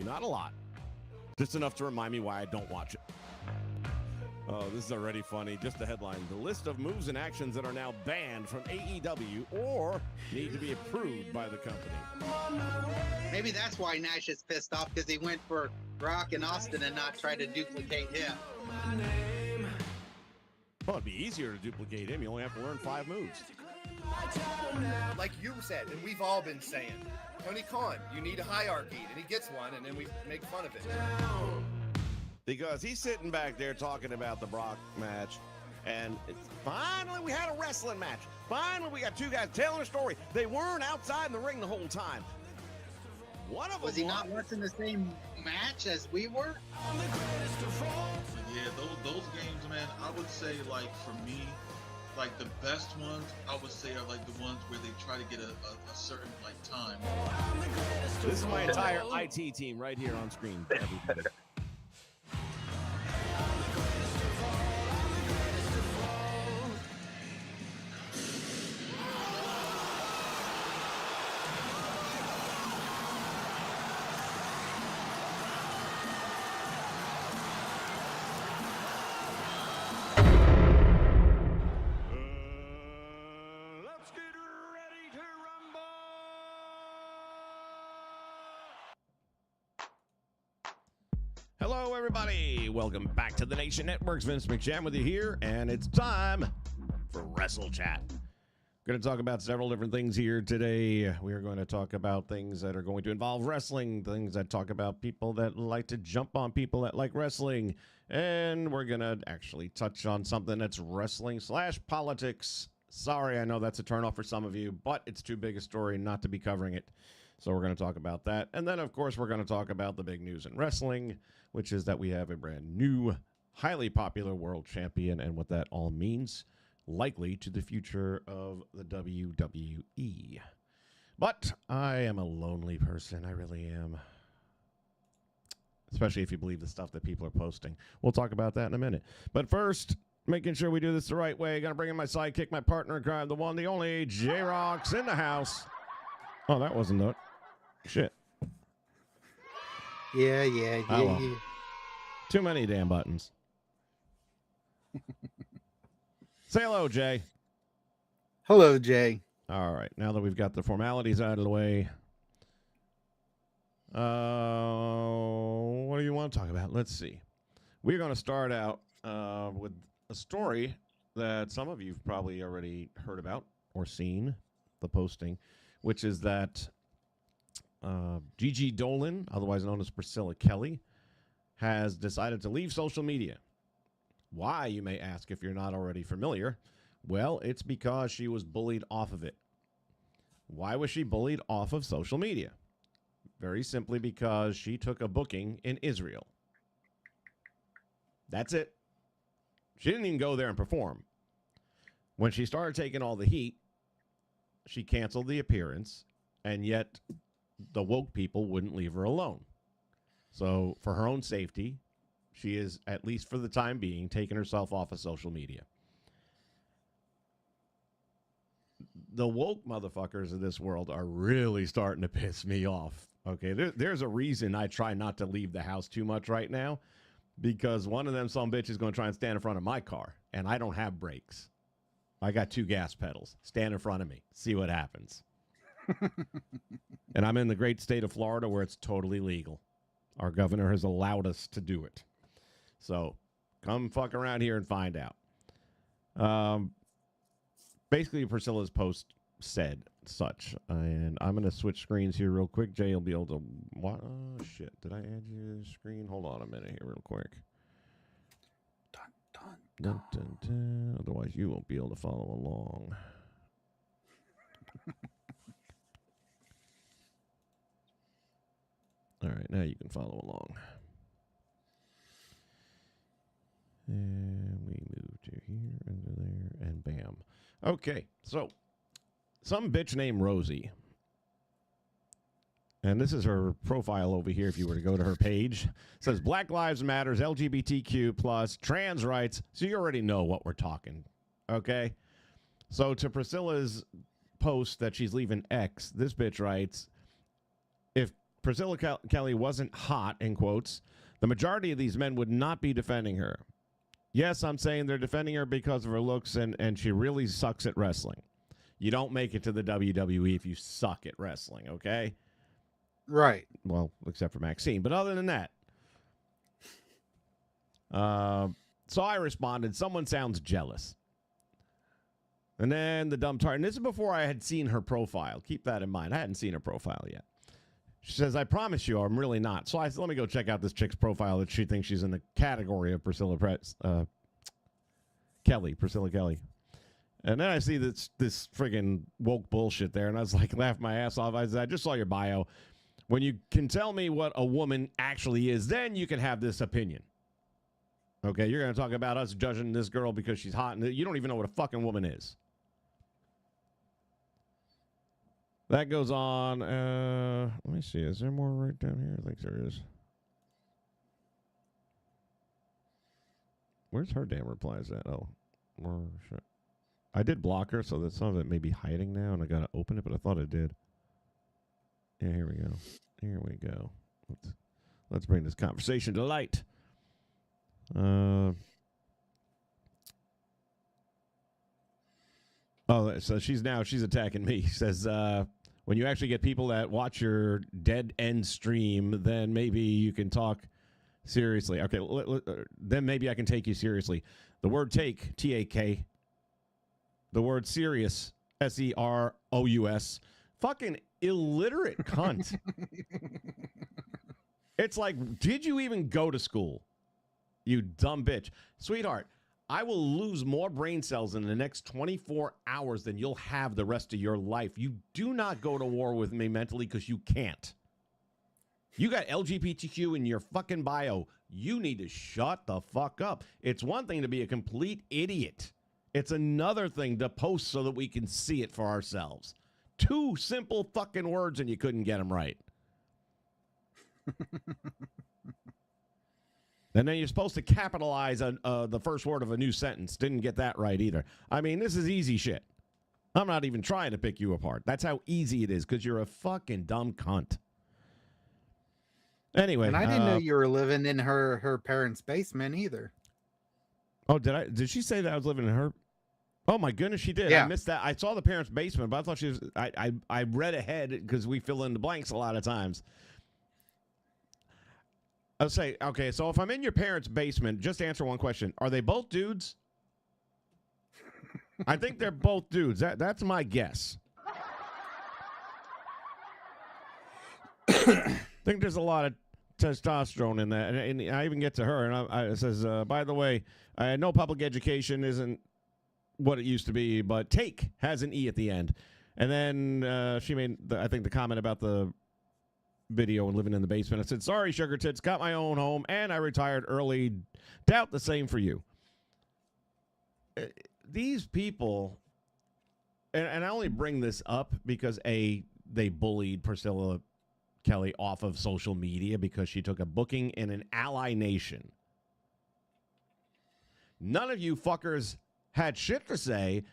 Not a lot. Just enough to remind me why I don't watch it. Oh, this is already funny. Just the headline. The list of moves and actions that are now banned from AEW or need to be approved by the company. Maybe that's why Nash is pissed off, because he went for Rock and Austin and not try to duplicate him. Well, it'd be easier to duplicate him. You only have to learn 5 moves. Like you said, and we've all been saying, Tony Khan, you need a hierarchy, and he gets one, and then we make fun of it. Because he's sitting back there talking about the Brock match, and finally we had a wrestling match. Finally we got 2 guys telling a story. They weren't outside in the ring the whole time. One of them was he not watching the same match as we were? Yeah, those games, man, I would say, like, for me, like the best ones, I would say, are like the ones where they try to get a certain like time. This is my entire IT team right here on screen. Hello, everybody. Welcome back to the Nation Networks. Vince McMahon with you here, and it's time for Wrestlechat. We're going to talk about several different things here today. We are going to talk about things that are going to involve wrestling, things that talk about people that like to jump on people that like wrestling, and we're going to actually touch on something that's wrestling/politics. Sorry, I know that's a turnoff for some of you, but it's too big a story not to be covering it. So we're going to talk about that. And then, of course, we're going to talk about the big news in wrestling, which is that we have a brand new, highly popular world champion and what that all means, likely to the future of the WWE. But I am a lonely person. I really am. Especially if you believe the stuff that people are posting. We'll talk about that in a minute. But first, making sure we do this the right way, got to bring in my sidekick, my partner in crime, the one, the only, J-Rock's in the house. Oh, that wasn't it. Shit. Yeah. Well. Too many damn buttons. Say hello, Jay. Hello, Jay. All right. Now that we've got the formalities out of the way, what do you want to talk about? Let's see. We're going to start out with a story that some of you've probably already heard about or seen the posting, which is that Gigi Dolan, otherwise known as Priscilla Kelly, has decided to leave social media. Why, you may ask if you're not already familiar. Well, it's because she was bullied off of it. Why was she bullied off of social media? Very simply because she took a booking in Israel. That's it. She didn't even go there and perform. When she started taking all the heat, she canceled the appearance, and yet the woke people wouldn't leave her alone. So for her own safety, she is, at least for the time being, taking herself off of social media. The woke motherfuckers of this world are really starting to piss me off. Okay, there's a reason I try not to leave the house too much right now, because one of them some bitch is going to try and stand in front of my car, and I don't have brakes. I got 2 gas pedals. Stand in front of me. See what happens. And I'm in the great state of Florida where it's totally legal. Our governor has allowed us to do it. So come fuck around here and find out. Basically, Priscilla's post said such. And I'm going to switch screens here real quick. Jay will be able to... What? Oh, shit. Did I add you to the screen? Hold on a minute here real quick. Dun, dun, dun. Otherwise, you won't be able to follow along. All right, now you can follow along. And we move to here, under there, and bam. Okay, so some bitch named Rosie. And this is her profile over here if you were to go to her page. It says Black Lives Matters, LGBTQ+, plus, trans rights. So you already know what we're talking, okay? So to Priscilla's post that she's leaving X, this bitch writes, if Priscilla Kelly wasn't hot, in quotes, the majority of these men would not be defending her. Yes, I'm saying they're defending her because of her looks, and she really sucks at wrestling. You don't make it to the WWE if you suck at wrestling, okay? Right. Well, except for Maxine. But other than that. So I responded, someone sounds jealous. And then the dumb tart. And this is before I had seen her profile. Keep that in mind. I hadn't seen her profile yet. She says, I promise you, I'm really not. So I said, let me go check out this chick's profile that she thinks she's in the category of Priscilla Kelly. And then I see this friggin' woke bullshit there. And I was like, laughing my ass off. I said, I just saw your bio. When you can tell me what a woman actually is, then you can have this opinion. Okay, you're going to talk about us judging this girl because she's hot, and you don't even know what a fucking woman is. That goes on. Let me see. Is there more right down here? I think there is. Where's her damn replies at? Oh, more shit. I did block her, so that some of it may be hiding now, and I got to open it, but I thought it did. Yeah, here we go. Here we go. Let's bring this conversation to light. So she's attacking me. Says, when you actually get people that watch your dead end stream, then maybe you can talk seriously. Okay, then maybe I can take you seriously. The word take, T-A-K. The word serious, S-E-R-O-U-S. Fucking illiterate cunt. It's like, did you even go to school? You dumb bitch. Sweetheart, I will lose more brain cells in the next 24 hours than you'll have the rest of your life. You do not go to war with me mentally because you can't. You got LGBTQ in your fucking bio. You need to shut the fuck up. It's one thing to be a complete idiot. It's another thing to post so that we can see it for ourselves. 2 simple fucking words and you couldn't get them right. And then you're supposed to capitalize on the first word of a new sentence. Didn't get that right either. I mean, this is easy shit. I'm not even trying to pick you apart. That's how easy it is because you're a fucking dumb cunt. Anyway. And I didn't know you were living in her parents' basement either. Oh, did she say that I was living in her? Oh, my goodness, she did. Yeah. I missed that. I saw the parents' basement, but I thought she was... I read ahead because we fill in the blanks a lot of times. I'll say, okay, so if I'm in your parents' basement, just answer one question. Are they both dudes? I think they're both dudes. That's my guess. I think there's a lot of testosterone in that. And I even get to her, and it says, by the way, I know public education isn't what it used to be, but take has an E at the end. And then she made, I think, the comment about the video and living in the basement. I said, sorry, sugar tits, got my own home, and I retired early. Doubt the same for you. These people, and I only bring this up because, A, they bullied Priscilla Kelly off of social media because she took a booking in an ally nation. None of you fuckers had shit to say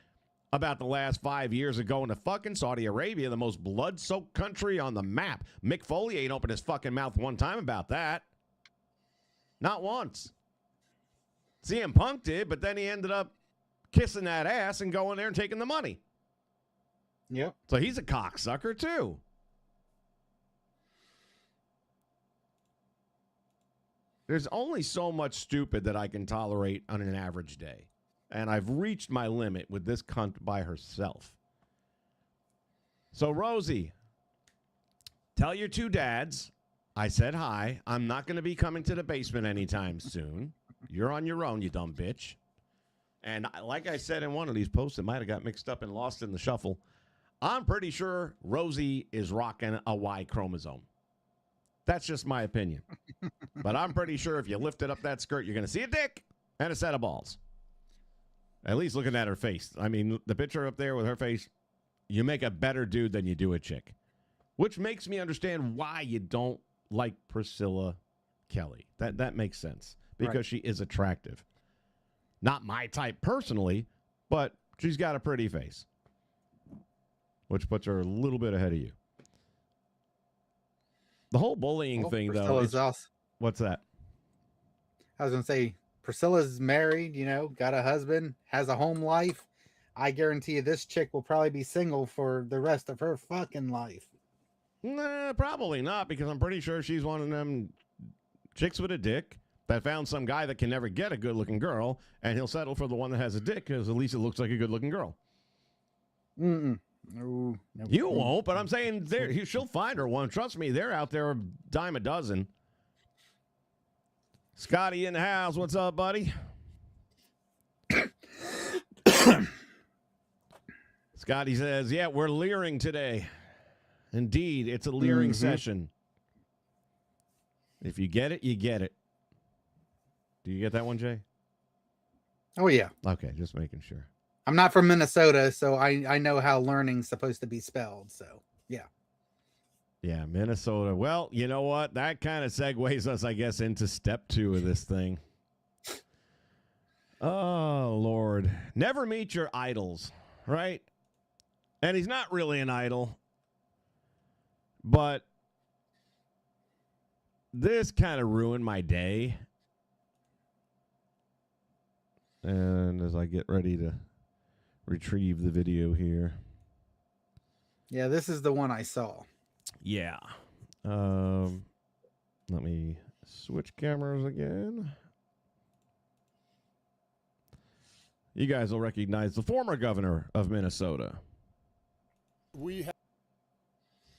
about the last 5 years of going to fucking Saudi Arabia, the most blood-soaked country on the map. Mick Foley ain't opened his fucking mouth one time about that. Not once. CM Punk did, but then he ended up kissing that ass and going there and taking the money. Yep. So he's a cocksucker, too. There's only so much stupid that I can tolerate on an average day. And I've reached my limit with this cunt by herself. So, Rosie, tell your two dads I said hi. I'm not going to be coming to the basement anytime soon. You're on your own, you dumb bitch. And like I said in one of these posts, it might have got mixed up and lost in the shuffle. I'm pretty sure Rosie is rocking a Y chromosome. That's just my opinion. But I'm pretty sure if you lifted up that skirt, you're going to see a dick and a set of balls. At least looking at her face. I mean, the picture up there with her face, you make a better dude than you do a chick. Which makes me understand why you don't like Priscilla Kelly. That makes sense. Because Right. she is attractive. Not my type personally, but she's got a pretty face. Which puts her a little bit ahead of you. The whole bullying thing, though. What's that? I was going to say, Priscilla's married, got a husband, has a home life. I guarantee you this chick will probably be single for the rest of her fucking life. Nah, probably not, because I'm pretty sure she's one of them chicks with a dick that found some guy that can never get a good-looking girl, and he'll settle for the one that has a dick, because at least it looks like a good-looking girl. Mm-mm. No, You won't, but I'm saying she'll find her one. Trust me, they're out there a dime a dozen. Scotty in the house. What's up, buddy? Scotty says, yeah, we're leering today. Indeed, it's a leering session. If you get it, you get it. Do you get that one, Jay? Oh, yeah. Okay, just making sure. I'm not from Minnesota, so I know how learning's supposed to be spelled. So, yeah. Yeah, Minnesota. Well, you know what? That kind of segues us, I guess, into step 2 of this thing. Oh, Lord. Never meet your idols, right? And he's not really an idol. But this kind of ruined my day. And as I get ready to retrieve the video here. Yeah, this is the one I saw. Yeah. Let me switch cameras again. You guys will recognize the former governor of Minnesota. We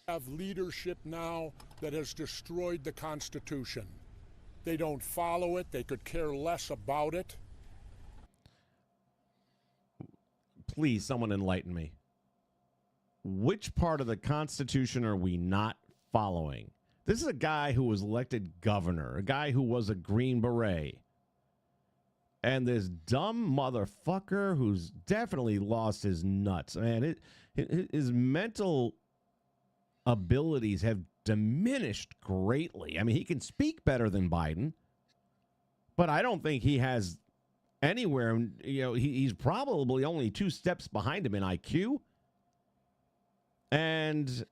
have leadership now that has destroyed the Constitution. They don't follow it. They could care less about it. Please, someone enlighten me. Which part of the Constitution are we not following? This is a guy who was elected governor, a guy who was a Green Beret. And this dumb motherfucker who's definitely lost his nuts. Man, his mental abilities have diminished greatly. I mean, he can speak better than Biden, but I don't think he has anywhere, he's probably only 2 steps behind him in IQ. And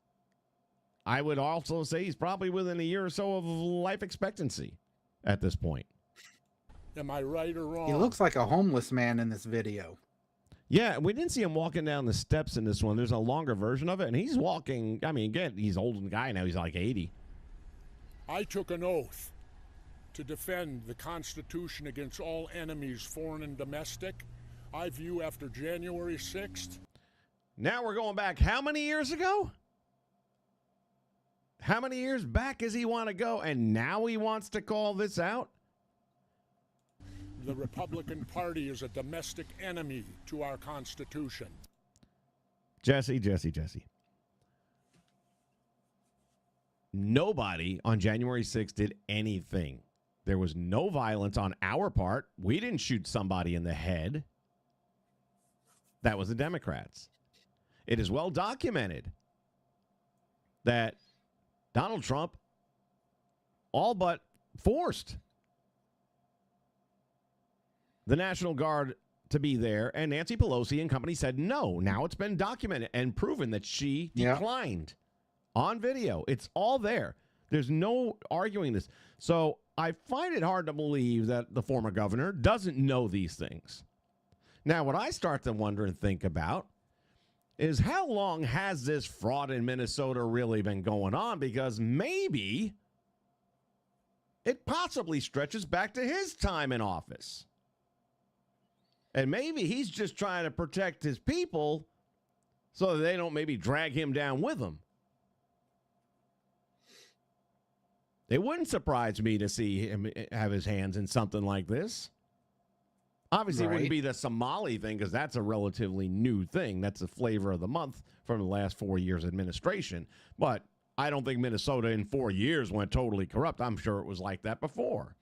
I would also say he's probably within a year or so of life expectancy at this point. Am I right or wrong? He looks like a homeless man in this video. Yeah, we didn't see him walking down the steps in this one. There's a longer version of it, and he's walking. I mean, again, he's an old guy now. He's like 80. I took an oath to defend the Constitution against all enemies, foreign and domestic. I view after January 6th. Now we're going back how many years ago? How many years back does he want to go? And now he wants to call this out? The Republican Party is a domestic enemy to our Constitution. Jesse. Nobody on January 6th did anything. There was no violence on our part. We didn't shoot somebody in the head. That was the Democrats. It is well documented that Donald Trump all but forced the National Guard to be there, and Nancy Pelosi and company said no. Now it's been documented and proven that she declined on video. It's all there. There's no arguing this. So I find it hard to believe that the former governor doesn't know these things. Now, what I start to wonder and think about is how long has this fraud in Minnesota really been going on? Because maybe it possibly stretches back to his time in office. And maybe he's just trying to protect his people so that they don't maybe drag him down with them. It wouldn't surprise me to see him have his hands in something like this. Obviously, it wouldn't be the Somali thing because that's a relatively new thing. That's the flavor of the month from the last 4 years administration. But I don't think Minnesota in 4 years went totally corrupt. I'm sure it was like that before.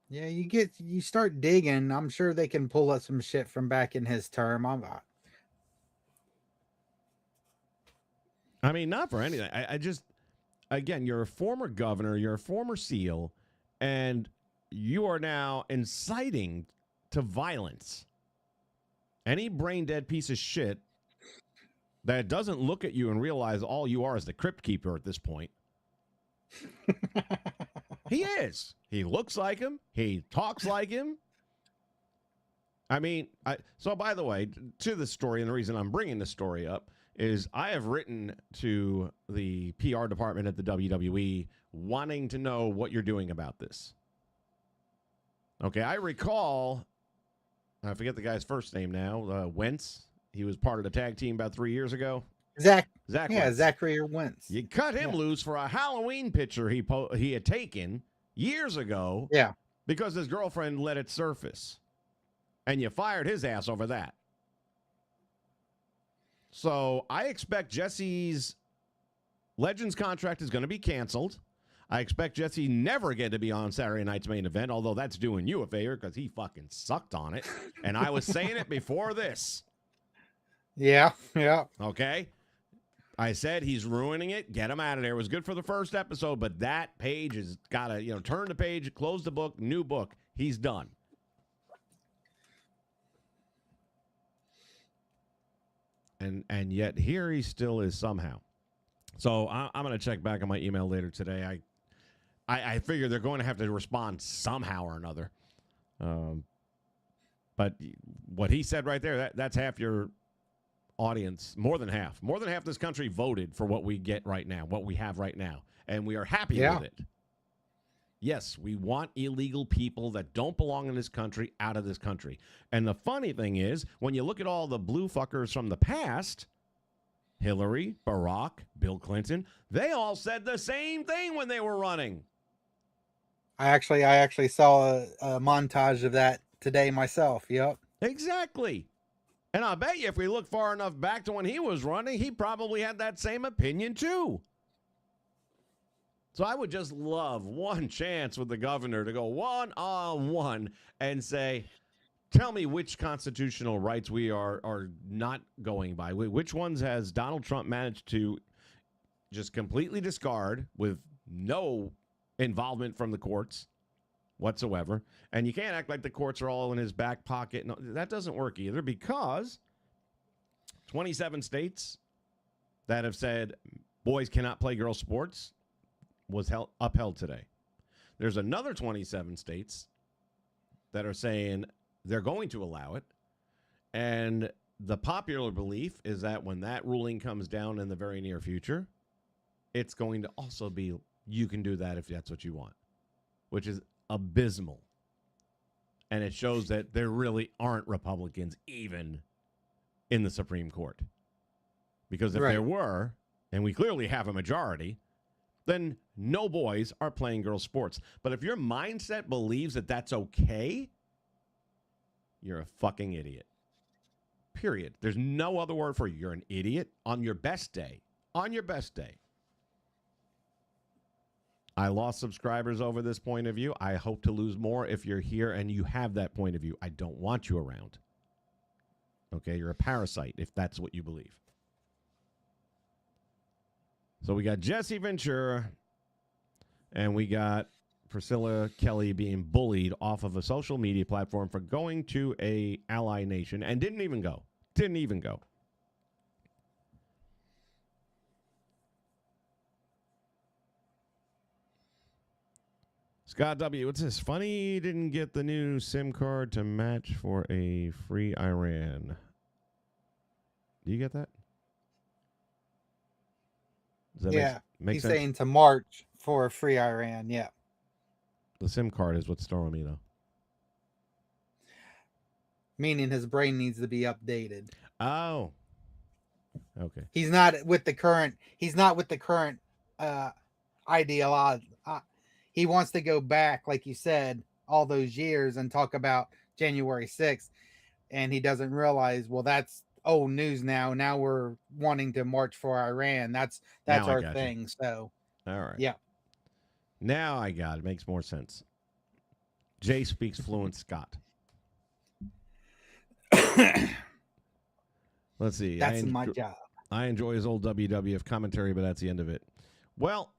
Yeah, you start digging. I'm sure they can pull up some shit from back in his term. I mean, not for anything. I just, again, you're a former governor, you're a former SEAL, and you are now inciting to violence. Any brain dead piece of shit that doesn't look at you and realize all you are is the crypt keeper at this point. He is. He looks like him. He talks like him. I mean, so by the way, to the story, and the reason I'm bringing this story up is I have written to the PR department at the WWE wanting to know what you're doing about this. Okay, I recall, I forget the guy's first name now, Wentz. He was part of the tag team about 3 years ago. Zach Wentz. Zachary Wentz. You cut him loose for a Halloween picture he had taken years ago. Yeah. Because his girlfriend let it surface. And you fired his ass over that. So I expect Jesse's Legends contract is going to be canceled. I expect Jesse never again to be on Saturday night's main event, although that's doing you a favor because he fucking sucked on it. And I was saying it before this. Yeah. Okay? I said he's ruining it. Get him out of there. It was good for the first episode, but that page has got to, turn the page, close the book, new book. He's done. And yet here he still is somehow. So I'm going to check back on my email later today. I figure they're going to have to respond somehow or another. But what he said right there, that's half your audience, more than half. More than half this country voted for what we get right now, what we have right now. And we are happy with it. Yes, we want illegal people that don't belong in this country out of this country. And the funny thing is, when you look at all the blue fuckers from the past, Hillary, Barack, Bill Clinton, they all said the same thing when they were running. I actually saw a montage of that today myself. Yep. Exactly. And I'll bet you if we look far enough back to when he was running, he probably had that same opinion too. So I would just love one chance with the governor to go one-on-one and say, tell me which constitutional rights we are not going by. Which ones has Donald Trump managed to just completely discard with no involvement from the courts whatsoever? And you can't act like the courts are all in his back pocket. No, that doesn't work either, because 27 states that have said boys cannot play girls sports was upheld today. There's another 27 states that are saying they're going to allow it. And the popular belief is that when that ruling comes down in the very near future, it's going to also be, you can do that if that's what you want. which is abysmal. And it shows that there really aren't Republicans even in the Supreme Court. Because if there were, and we clearly have a majority, then no boys are playing girls' sports. But if your mindset believes that that's okay, you're a fucking idiot. Period. There's no other word for you. You're an idiot on your best day. On your best day. I lost subscribers over this point of view. I hope to lose more if you're here and you have that point of view. I don't want you around. Okay, you're a parasite if that's what you believe. So we got Jesse Ventura and we got Priscilla Kelly being bullied off of a social media platform for going to a ally nation and didn't even go. Didn't even go. Scott W., what's this? Funny you didn't get the new SIM card to match for a free Iran. Do you get that? Does that make he's sense? saying to march for a free Iran. Yeah. The SIM card is what's throwing me, though. Meaning his brain needs to be updated. Oh. Okay. He's not with the current ideology. He wants to go back, like you said, all those years and talk about January 6th. And he doesn't realize, well, that's old news now. Now we're wanting to march for Iran. That's our thing. So, all right. Yeah. Now I got it. Makes more sense. Jay speaks fluent Scott. Let's see. That's my job. I enjoy his old WWF commentary, but that's the end of it. Well,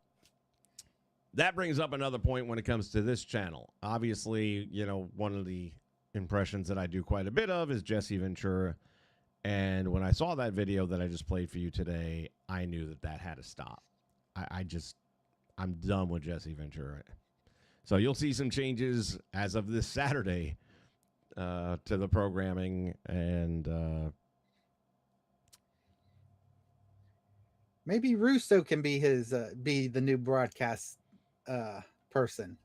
that brings up another point when it comes to this channel. Obviously, one of the impressions that I do quite a bit of is Jesse Ventura. And when I saw that video that I just played for you today, I knew that had to stop. I'm done with Jesse Ventura. So you'll see some changes as of this Saturday to the programming, and maybe Russo can be be the new broadcast person.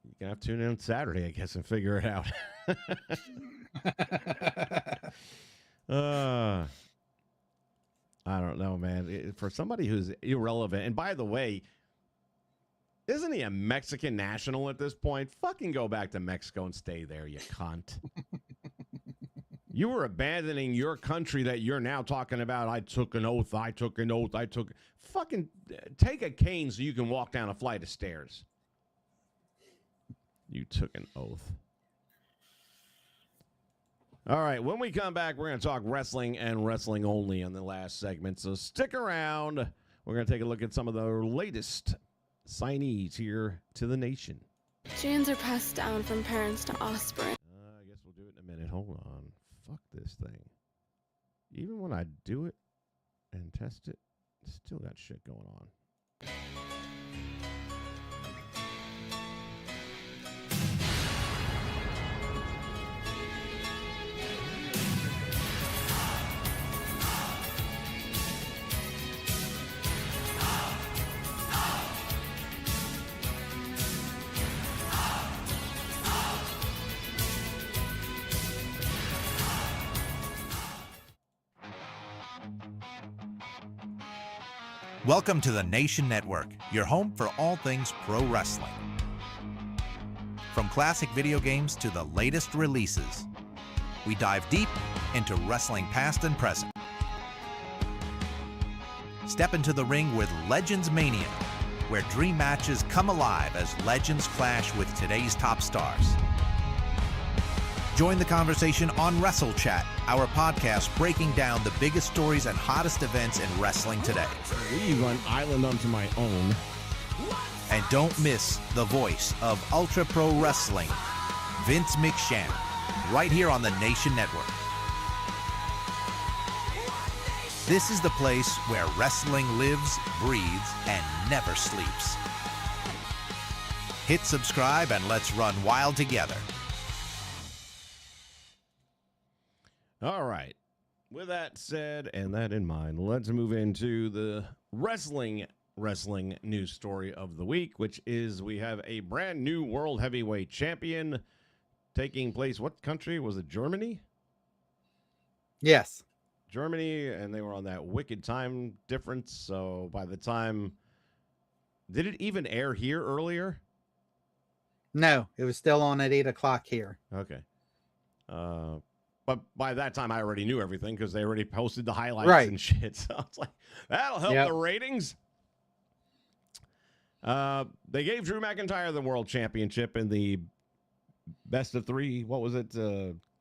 You're going to have to tune in on Saturday, I guess, and figure it out. I don't know, man. For somebody who's irrelevant, and by the way, isn't he a Mexican national at this point? Fucking go back to Mexico and stay there, you cunt. You were abandoning your country that you're now talking about. I took an oath. Fucking take a cane so you can walk down a flight of stairs. You took an oath. All right, when we come back, we're going to talk wrestling and wrestling only on the last segment. So stick around. We're going to take a look at some of the latest signees here to the nation. Genes are passed down from parents to offspring. I guess we'll do it in a minute. Hold on. Fuck this thing. Even when I do it and test it, still got shit going on. Welcome to the Nation Network, your home for all things pro wrestling. From classic video games to the latest releases, we dive deep into wrestling past and present. Step into the ring with Legends Mania, where dream matches come alive as legends clash with today's top stars. Join the conversation on Wrestlechat, our podcast breaking down the biggest stories and hottest events in wrestling today. Leave an island unto my own. And don't miss the voice of Ultra Pro Wrestling, Vince McMahon, right here on the Nation Network. This is the place where wrestling lives, breathes, and never sleeps. Hit subscribe and let's run wild together. All right. With that said and that in mind, let's move into the wrestling wrestling news story of the week, which is we have a brand new World Heavyweight Champion taking place. What country? Was it Germany? Yes. Germany, and they were on that wicked time difference. So by the time, did it even air here earlier? No, it was still on at 8 o'clock here. Okay. But by that time, I already knew everything because they already posted the highlights Right. and shit. So it's like, that'll help Yep. the ratings. They gave Drew McIntyre the world championship in the best of three. What was it?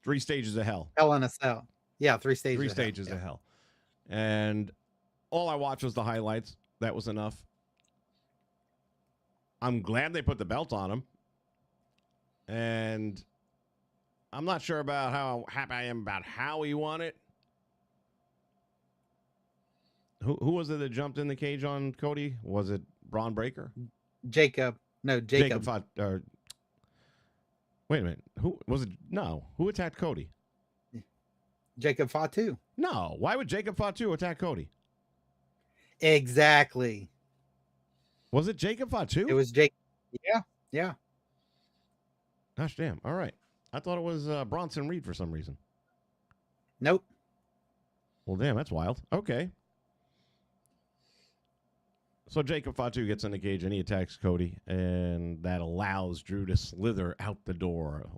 3 stages of hell. Hell in a Cell. Yeah, 3 stages. 3 of hell. stages Yeah. of hell. And all I watched was the highlights. That was enough. I'm glad they put the belt on him. And I'm not sure about how happy I am about how he won it. Who was it that jumped in the cage on Cody? Was it Braun Breaker? Jacob. No, Jacob. fought. Wait a minute. Who was it? No. Who attacked Cody? Jacob Fatu. No. Why would Jacob Fatu attack Cody? Exactly. Was it Jacob Fatu? It was Jake. Yeah. Yeah. Gosh damn. All right. I thought it was Bronson Reed for some reason. Nope. Well, damn, that's wild. Okay. So Jacob Fatu gets in the cage and he attacks Cody, and that allows Drew to slither out the door.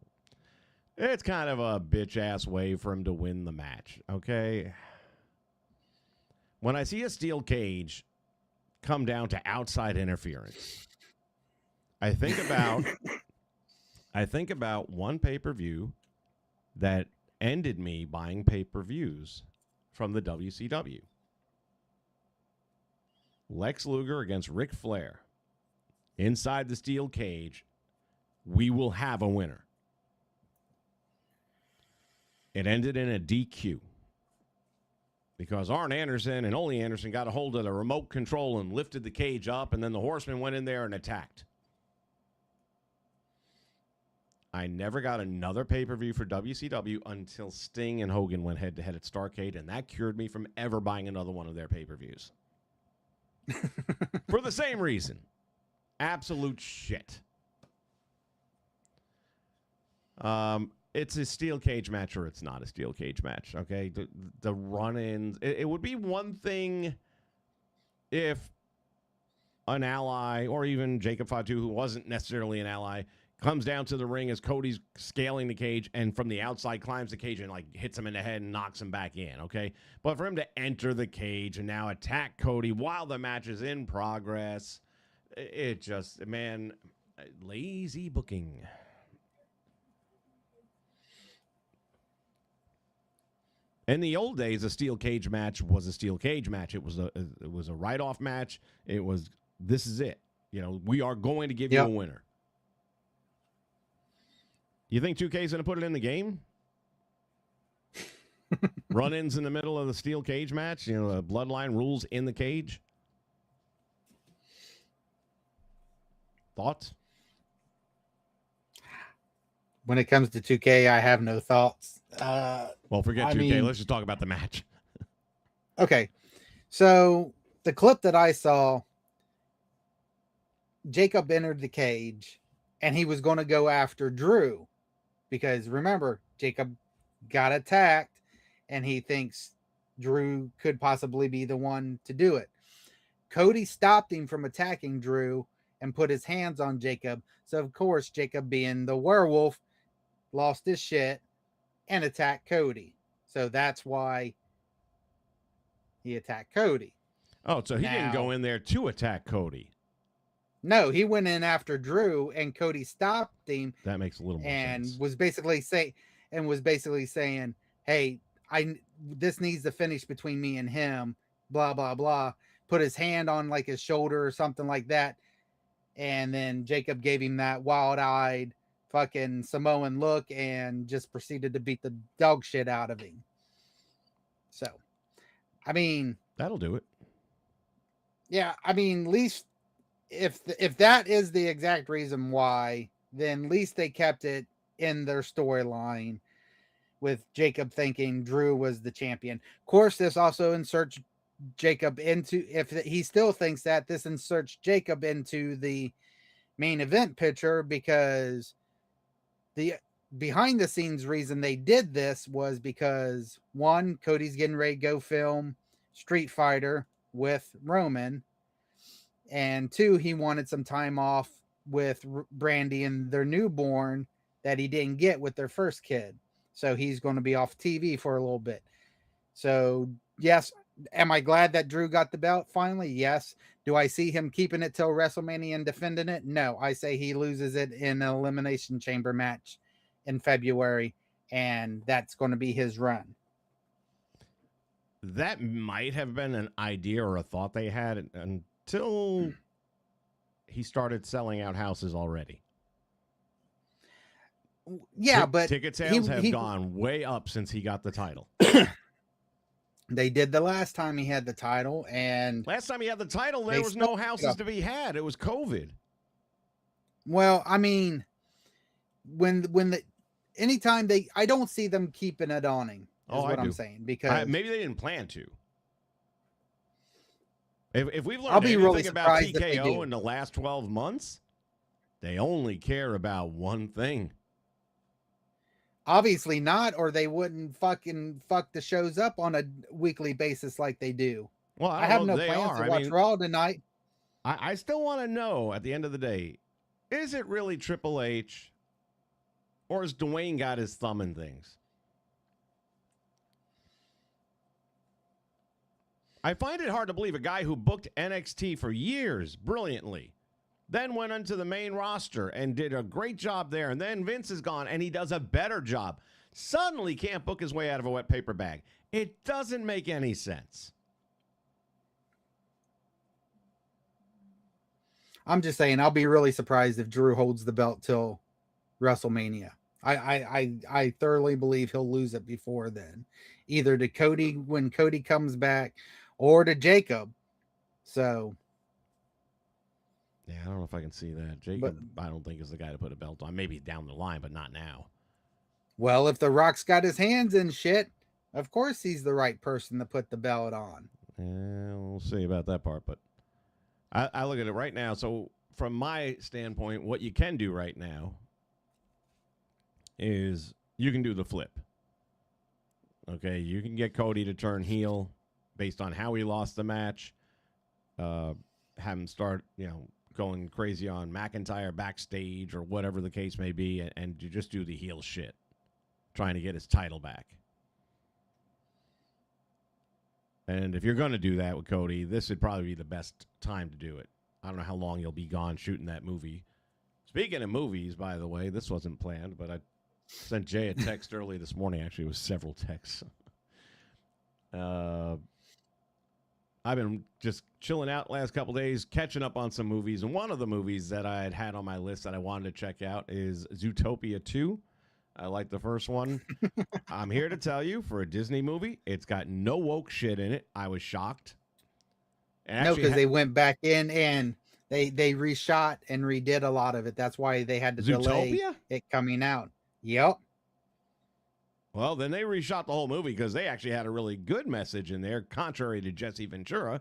It's kind of a bitch-ass way for him to win the match, okay? When I see a steel cage come down to outside interference, I think about one pay-per-view that ended me buying pay-per-views from the WCW. Lex Luger against Ric Flair. Inside the steel cage, we will have a winner. It ended in a DQ because Arn Anderson and Ole Anderson got a hold of the remote control and lifted the cage up, and then the Horsemen went in there and attacked. I never got another pay-per-view for WCW until Sting and Hogan went head-to-head at Starrcade, and that cured me from ever buying another one of their pay-per-views. For the same reason. Absolute shit. It's a steel cage match or it's not a steel cage match, okay? The run-ins. It would be one thing if an ally or even Jacob Fatu, who wasn't necessarily an ally, comes down to the ring as Cody's scaling the cage and from the outside climbs the cage and like hits him in the head and knocks him back in, okay? But for him to enter the cage and now attack Cody while the match is in progress, it just, man, lazy booking. In the old days, a steel cage match was a steel cage match. It was a write-off match. It was, this is it. You know, we are going to give you a winner. You think 2K is going to put it in the game? Run-ins in the middle of the steel cage match? You know, the bloodline rules in the cage? Thoughts? When it comes to 2K, I have no thoughts. Well, forget 2K. Let's just talk about the match. Okay. So the clip that I saw, Jacob entered the cage and he was going to go after Drew. Because remember, Jacob got attacked and he thinks Drew could possibly be the one to do it. Cody stopped him from attacking Drew and put his hands on Jacob. So, of course, Jacob, being the werewolf, lost his shit and attacked Cody. So that's why he attacked Cody. Oh, so he didn't go in there to attack Cody. No, he went in after Drew, and Cody stopped him. That makes a little more sense. And was basically saying, "Hey, this needs to finish between me and him." Blah blah blah. Put his hand on like his shoulder or something like that, and then Jacob gave him that wild-eyed fucking Samoan look and just proceeded to beat the dog shit out of him. So, I mean, that'll do it. Yeah, I mean, at least if that is the exact reason why, then at least they kept it in their storyline with Jacob thinking Drew was the champion. Of course, this also inserts Jacob into, if he still thinks that, this inserts Jacob into the main event picture, because the behind the scenes reason they did this was because, one, Cody's getting ready to go film Street Fighter with Roman, and two, he wanted some time off with Brandy and their newborn that he didn't get with their first kid. So he's going to be off TV for a little bit. So, yes, am I glad that Drew got the belt finally? Yes. Do I see him keeping it till WrestleMania and defending it? No. I say he loses it in an Elimination Chamber match in February, and that's going to be his run. That might have been an idea or a thought they had until he started selling out houses already. Yeah, but ticket sales have gone way up since he got the title. They did the last time he had the title, and last time he had the title, there was no houses to be had. It was COVID. Well, I mean, anytime I don't see them keeping it awning. Is what I'm saying, because maybe they didn't plan to. If we've learned I'll be anything really about surprised if they TKO do. in the last 12 months, they only care about one thing. Obviously not, or they wouldn't fuck the shows up on a weekly basis like they do. Well, I have no plans to watch Raw tonight. I still want to know at the end of the day, is it really Triple H, or has Dwayne got his thumb in things? I find it hard to believe a guy who booked NXT for years brilliantly, then went onto the main roster and did a great job there, and then Vince is gone and he does a better job, suddenly can't book his way out of a wet paper bag. It doesn't make any sense. I'm just saying, I'll be really surprised if Drew holds the belt till WrestleMania. I thoroughly believe he'll lose it before then, either to Cody when Cody comes back, or to Jacob. So, yeah, I don't know if I can see that. Jacob, I don't think is the guy to put a belt on. Maybe down the line, but not now. Well, if The Rock's got his hands in shit, of course he's the right person to put the belt on. Yeah, we'll see about that part, but I look at it right now. So from my standpoint, what you can do right now is you can do the flip. Okay, you can get Cody to turn heel based on how he lost the match. Have him start, going crazy on McIntyre backstage or whatever the case may be, and you just do the heel shit, trying to get his title back. And if you're going to do that with Cody, this would probably be the best time to do it. I don't know how long you'll be gone shooting that movie. Speaking of movies, by the way, this wasn't planned, but I sent Jay a text early this morning. Actually, it was several texts. I've been just chilling out last couple days, catching up on some movies. And one of the movies that I had on my list that I wanted to check out is Zootopia 2. I like the first one. I'm here to tell you, for a Disney movie, it's got no woke shit in it. I was shocked. No, because they went back in and they reshot and redid a lot of it. That's why they had to delay it coming out. Yep. Well, then they reshot the whole movie because they actually had a really good message in there, contrary to Jesse Ventura.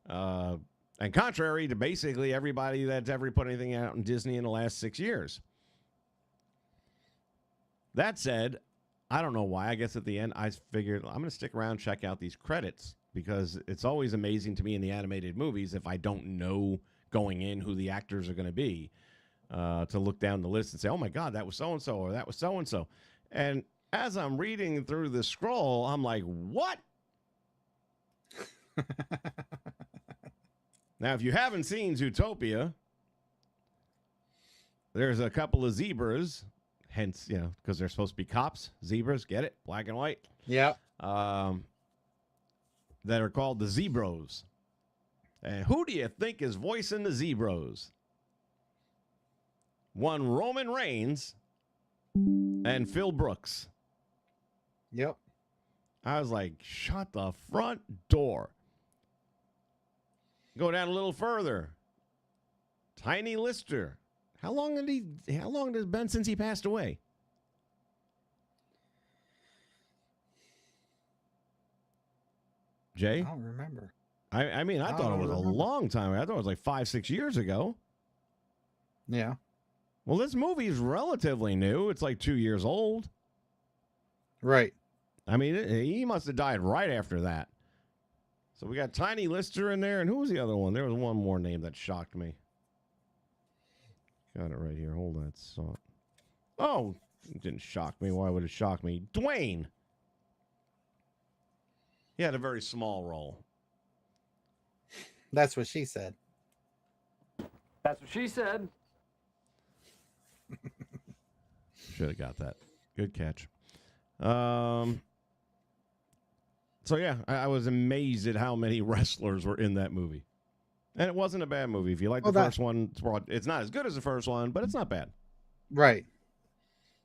And contrary to basically everybody that's ever put anything out in Disney in the last 6 years. That said, I don't know why. I guess at the end, I figured I'm going to stick around, check out these credits, because it's always amazing to me in the animated movies, if I don't know going in who the actors are going to be, to look down the list and say, oh my God, that was so-and-so, or that was so-and-so. And as I'm reading through the scroll, I'm like, what? Now, if you haven't seen Zootopia, there's a couple of zebras. Hence, because they're supposed to be cops, zebras, get it? Black and white. Yeah. That are called the Zebros. And who do you think is voicing the Zebros? One Roman Reigns and Phil Brooks. Yep. I was like, shut the front door. Go down a little further. Tiny Lister. How long has it been since he passed away? Jay? I don't remember. I mean, I thought it was a long time ago. I thought it was like 5-6 years ago. Yeah. Well, this movie is relatively new. It's like 2 years old. Right. I mean, he must have died right after that. So we got Tiny Lister in there, and who was the other one? There was one more name that shocked me. Got it right here. Hold on. Oh, it didn't shock me. Why would it shock me? Dwayne. He had a very small role. That's what she said. That's what she said. Should have got that. Good catch. So yeah, I was amazed at how many wrestlers were in that movie. And it wasn't a bad movie. If you like the first one, it's not as good as the first one, but it's not bad. Right.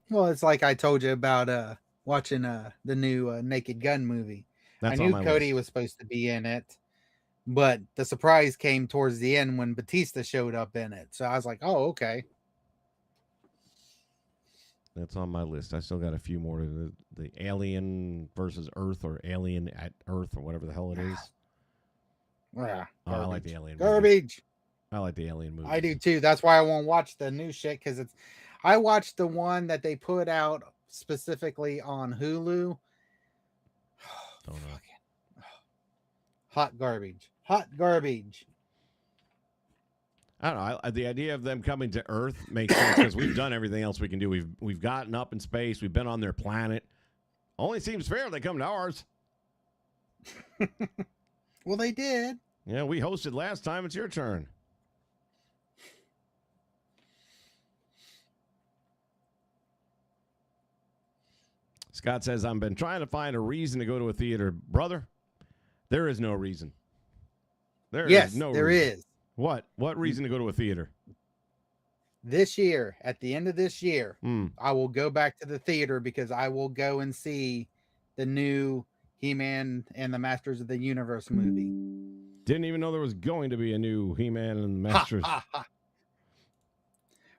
Well, it's like I told you about watching the new Naked Gun movie. That's I knew Cody was supposed to be in it, but the surprise came towards the end when Batista showed up in it. So I was like, oh, okay. That's on my list. I still got a few more. The Alien versus Earth, or Alien at Earth, or whatever the hell it is. Yeah, I like the Alien garbage. Movie. I like the Alien movie. I do too. That's why I won't watch the new shit, because I watched the one that they put out specifically on Hulu. Don't know. Hot garbage. Hot garbage. I don't know. The idea of them coming to Earth makes sense because we've done everything else we can do. We've gotten up in space. We've been on their planet. Only seems fair they come to ours. Well, they did. Yeah, we hosted last time. It's your turn. Scott says, I've been trying to find a reason to go to a theater. Brother, there is no reason. There is. What? What reason to go to a theater? This year, at the end of this year, I will go back to the theater because I will go and see the new He-Man and the Masters of the Universe movie. Didn't even know there was going to be a new He-Man and the Masters.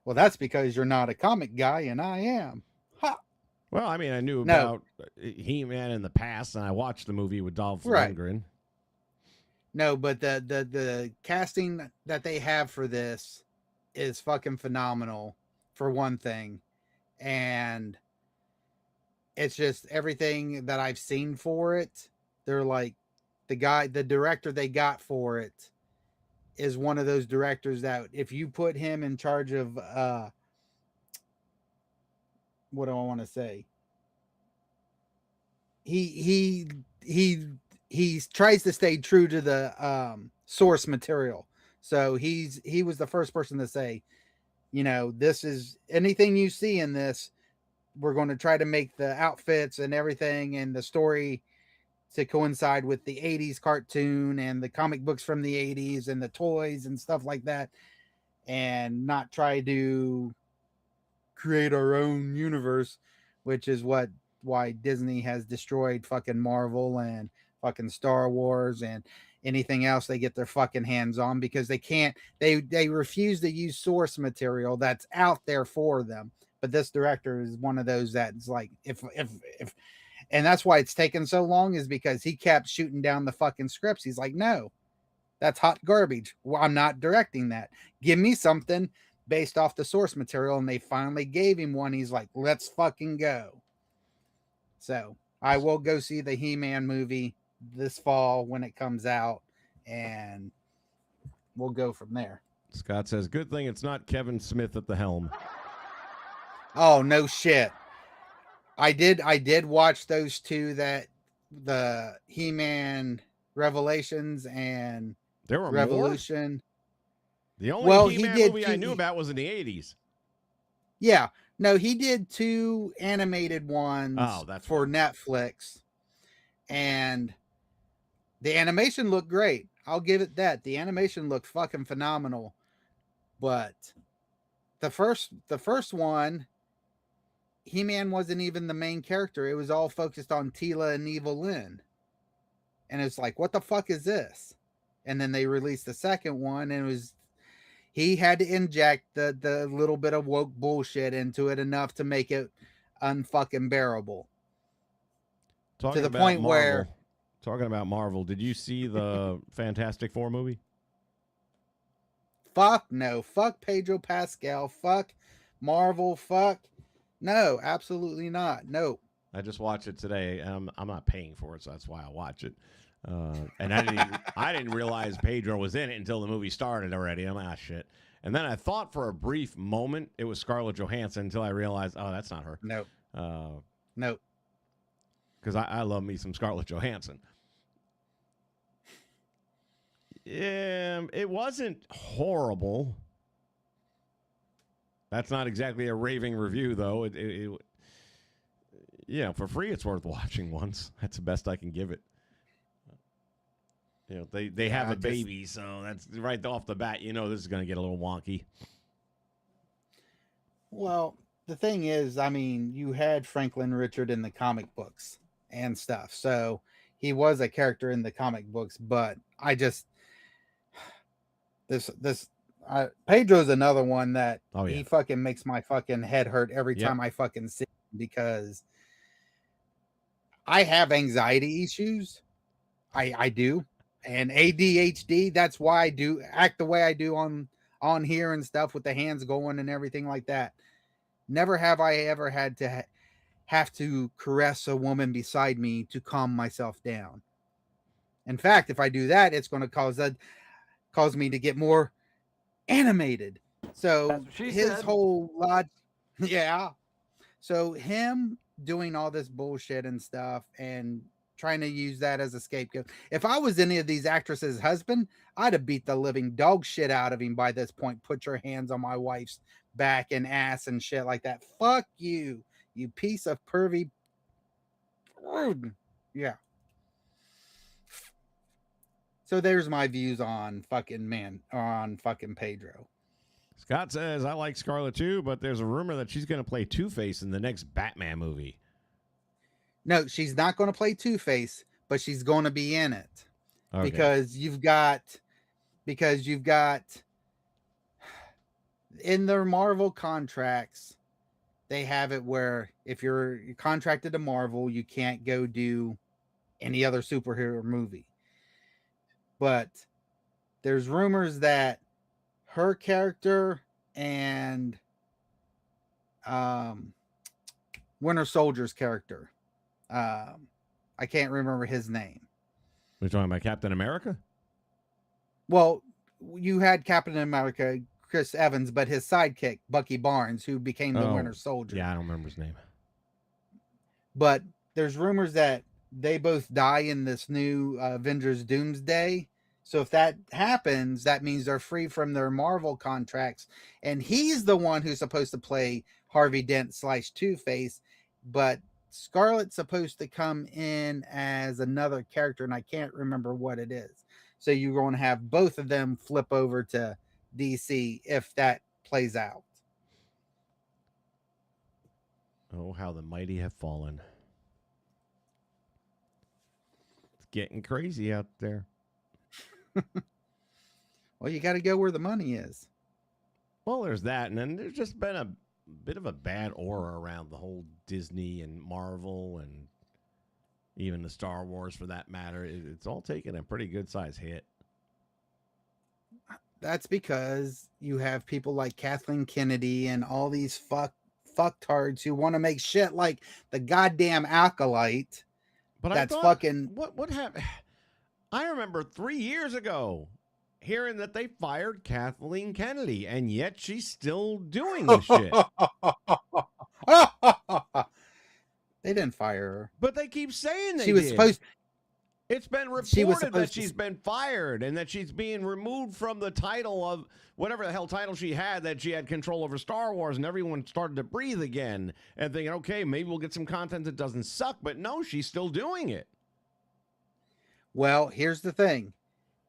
Well, that's because you're not a comic guy and I am. Ha. Well, I mean, I knew about He-Man in the past, and I watched the movie with Dolph Lundgren. No, but the casting that they have for this is fucking phenomenal, for one thing. And it's just everything that I've seen for it. They're like, the director they got for it is one of those directors that if you put him in charge of, what do I want to say? He tries to stay true to the source material. So he was the first person to say, you know, this is anything you see in this, we're going to try to make the outfits and everything and the story to coincide with the 80s cartoon and the comic books from the 80s and the toys and stuff like that, and not try to create our own universe, which is why Disney has destroyed fucking Marvel and fucking Star Wars and anything else they get their fucking hands on, because they refuse to use source material that's out there for them. But this director is one of those that's like, if and that's why it's taken so long, is because he kept shooting down the fucking scripts. He's like, no, that's hot garbage. Well, I'm not directing that. Give me something based off the source material. And they finally gave him one. He's like, let's fucking go. So I will go see the He-Man movie this fall when it comes out, and we'll go from there. Scott says, good thing it's not Kevin Smith at the helm. Oh, no shit. I did watch those two, that the He-Man Revelations and there were Revolution. More? The only He-Man movie I knew about was in the 80s. Yeah. No, he did two animated ones for Netflix. And the animation looked great. I'll give it that. The animation looked fucking phenomenal. But the first one, He-Man wasn't even the main character. It was all focused on Teela and Evil Lynn. And it's like, what the fuck is this? And then they released the second one, and he had to inject the little bit of woke bullshit into it enough to make it unfucking bearable. To the point where Talking about Marvel, did you see the Fantastic Four movie? Fuck no. Fuck Pedro Pascal. Fuck Marvel. Fuck. No, absolutely not. No. I just watched it today, and I'm not paying for it, so that's why I watch it. And I didn't realize Pedro was in it until the movie started already. I'm like, shit. And then I thought for a brief moment it was Scarlett Johansson until I realized, oh, that's not her. No. No. Because I love me some Scarlett Johansson. It wasn't horrible. That's not exactly a raving review, though. Yeah, for free, it's worth watching once. That's the best I can give it. You know, they have a baby, so that's right off the bat. You know, this is going to get a little wonky. Well, the thing is, I mean, you had Franklin Richard in the comic books and stuff, so he was a character in the comic books. But I just Pedro's another one that he fucking makes my fucking head hurt every time I fucking see him, because I have anxiety issues. I do. And ADHD, that's why I do act the way I do on here and stuff, with the hands going and everything like that. Never have I ever had to have to caress a woman beside me to calm myself down. In fact, if I do that, it's going to cause me to get more animated. So his whole lot, yeah. So him doing all this bullshit and stuff and trying to use that as a scapegoat. If I was any of these actresses' husband, I'd have beat the living dog shit out of him by this point. Put your hands on my wife's back and ass and shit like that. Fuck you, you piece of pervy. Yeah. So there's my views on fucking Pedro. Scott says, I like Scarlett too, but there's a rumor that she's going to play Two-Face in the next Batman movie. No, she's not going to play Two-Face, but she's going to be in it. Okay. Because you've got in their Marvel contracts, they have it where if you're contracted to Marvel, you can't go do any other superhero movie. But there's rumors that her character and Winter Soldier's character, I can't remember his name. We're talking about Captain America? Well, you had Captain America, Chris Evans, but his sidekick, Bucky Barnes, who became the Winter Soldier. Yeah, I don't remember his name. But there's rumors that they both die in this new Avengers Doomsday. So if that happens, that means they're free from their Marvel contracts. And he's the one who's supposed to play Harvey Dent / Two-Face. But Scarlett's supposed to come in as another character, and I can't remember what it is. So you're going to have both of them flip over to DC if that plays out. Oh, how the mighty have fallen. It's getting crazy out there. Well, you got to go where the money is. Well, there's that, and then there's just been a bit of a bad aura around the whole Disney and Marvel and even the Star Wars, for that matter. It's all taken a pretty good size hit. That's because you have people like Kathleen Kennedy and all these fucktards who want to make shit like the goddamn Acolyte. But that's I thought, fucking what happened? I remember 3 years ago hearing that they fired Kathleen Kennedy, and yet she's still doing this shit. They didn't fire her, but they keep saying she was supposed. It's been reported that she's been fired and that she's being removed from the title of whatever the hell title she had, that she had control over Star Wars, and everyone started to breathe again and thinking, okay, maybe we'll get some content that doesn't suck. But no, she's still doing it. Well, here's the thing.